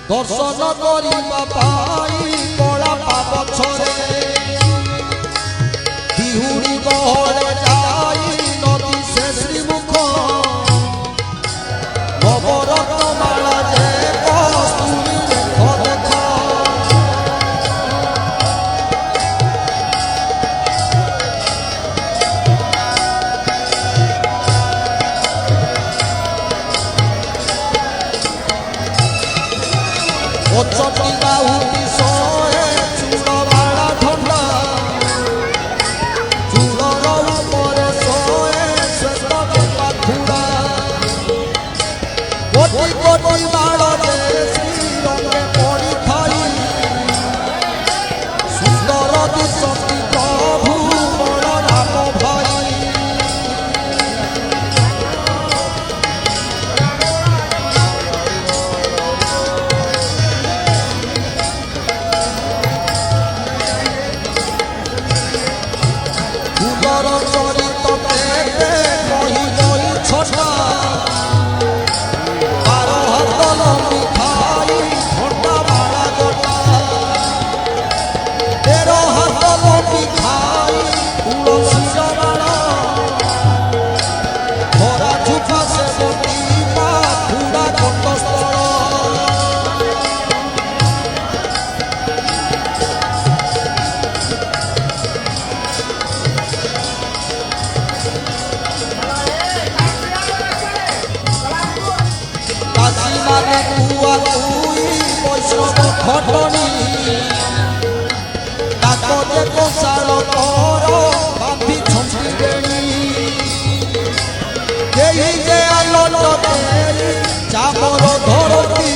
दर्शन करिबा पाई कला पापछरे बिहुरी गहरे जाई नदी से श्रीमुख नवरत्न माला जे कस्तूरी देख देख चटी बाहुती सोए चूड़ बाड़ा ठंडा चूड़र उपरे सोए श्वेत पाखुड़ा कोटि कोटि बाड़ जे श्रीरंगे पड़ी थाई सुंदर दिशती प्रभु बड़ राम भाई चरित कही गई छटा बार हाथ लंबी खाई घंटा बाड़ा गोटा 13 हाथ लंबी खाई तुलसी बाड़ा भरा झुका से बटी पाखुड़ा कंठस्थल माने कुआ कुई वैष्णव खटनी ताको जे कोसाल कर बांधी छंटी बेणी केही जे आलोट देई चामर धरती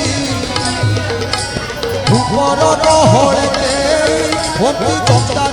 ऊपर गहरे देई होती गंगा